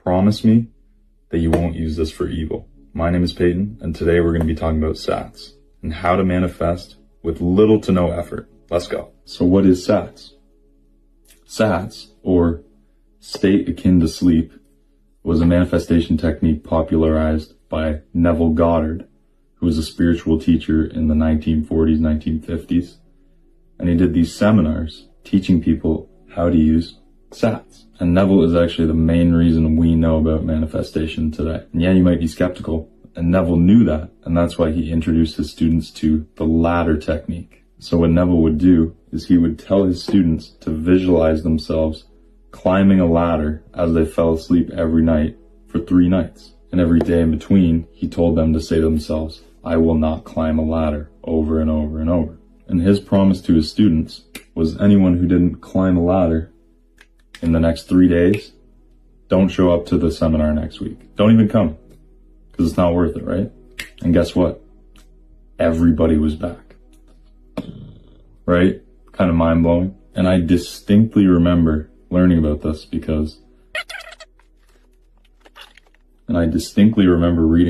promise me that you won't use this for evil. My name is Peyton, and today we're going to be talking about SATS and how to manifest with little to no effort. Let's go. So what is SATS? SATS, or state akin to sleep, was a manifestation technique popularized by Neville Goddard, who was a spiritual teacher in the 1940s, 1950s. And he did these seminars teaching people how to use SATS. And Neville is actually the main reason we know about manifestation today. And yeah, you might be skeptical, and Neville knew that, and that's why he introduced his students to the ladder technique. So what Neville would do is he would tell his students to visualize themselves climbing a ladder as they fell asleep every night for 3 nights. And every day in between, he told them to say to themselves, I will not climb a ladder, over and over and over. And his promise to his students was anyone who didn't climb a ladder in the next 3 days, don't show up to the seminar next week. Don't even come, because it's not worth it, right? And guess what? Everybody was back. Right? Kind of mind-blowing. And I distinctly remember learning about this reading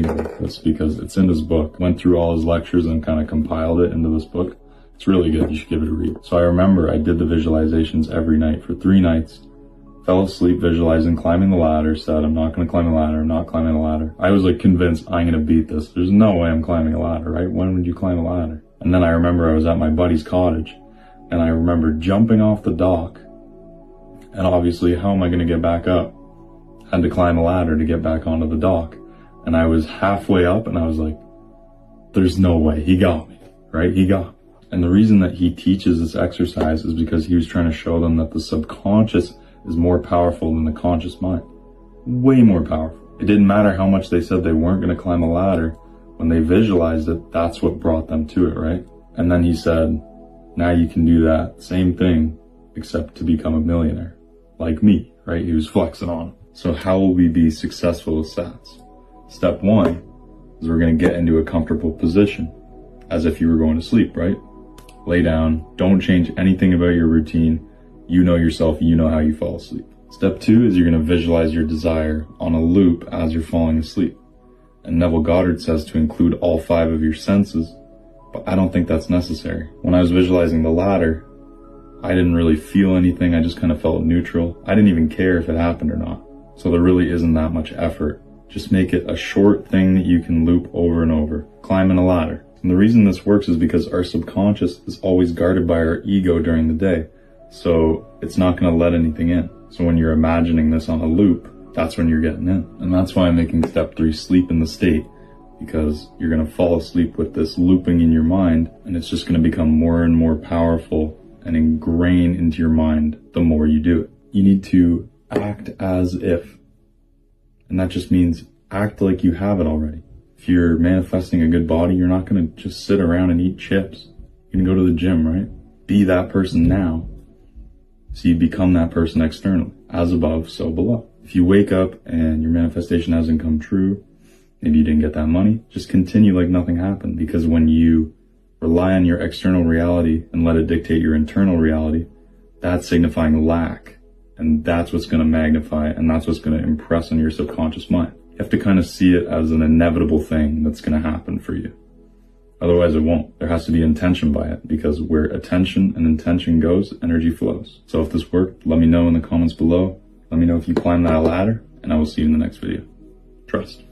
about this because it's in his book. Went through all his lectures and kind of compiled it into this book. It's really good. You should give it a read. So I remember I did the visualizations every night for 3 nights. Fell asleep visualizing climbing the ladder, said, I'm not going to climb the ladder, I'm not climbing the ladder. I was like convinced I'm going to beat this. There's no way I'm climbing a ladder, right? When would you climb a ladder? And then I remember I was at my buddy's cottage, and I remember jumping off the dock, and obviously how am I going to get back up? Had to climb a ladder to get back onto the dock. And I was halfway up, and I was like, there's no way. He got me, right? He got me. And the reason that he teaches this exercise is because he was trying to show them that the subconscious is more powerful than the conscious mind. Way more powerful. It didn't matter how much they said they weren't going to climb a ladder. When they visualized it, that's what brought them to it, right? And then he said, now you can do that same thing, except to become a millionaire. Like me, right? He was flexing on it. So how will we be successful with SATS? Step 1 is we're going to get into a comfortable position, as if you were going to sleep, right? Lay down. Don't change anything about your routine. You know yourself, you know how you fall asleep. Step 2 is you're going to visualize your desire on a loop as you're falling asleep. And Neville Goddard says to include all 5 of your senses, but I don't think that's necessary. When I was visualizing the ladder, I didn't really feel anything, I just kind of felt neutral. I didn't even care if it happened or not. So there really isn't that much effort. Just make it a short thing that you can loop over and over. Climbing a ladder. And the reason this works is because our subconscious is always guarded by our ego during the day. So it's not going to let anything in. So when you're imagining this on a loop, that's when you're getting in. And that's why I'm making step 3 sleep in the state, because you're going to fall asleep with this looping in your mind, and it's just going to become more and more powerful and ingrain into your mind the more you do it. You need to act as if. And that just means act like you have it already. If you're manifesting a good body, you're not going to just sit around and eat chips. You're going to go to the gym, right? Be that person now. So you become that person externally. As above, so below. If you wake up and your manifestation hasn't come true, maybe you didn't get that money, just continue like nothing happened. Because when you rely on your external reality and let it dictate your internal reality, that's signifying lack. And that's what's going to magnify, and that's what's going to impress on your subconscious mind. You have to kind of see it as an inevitable thing that's going to happen for you. Otherwise it won't. There has to be intention by it, because where attention and intention goes, energy flows. So if this worked, let me know in the comments below. Let me know if you climb that ladder, and I will see you in the next video. Trust.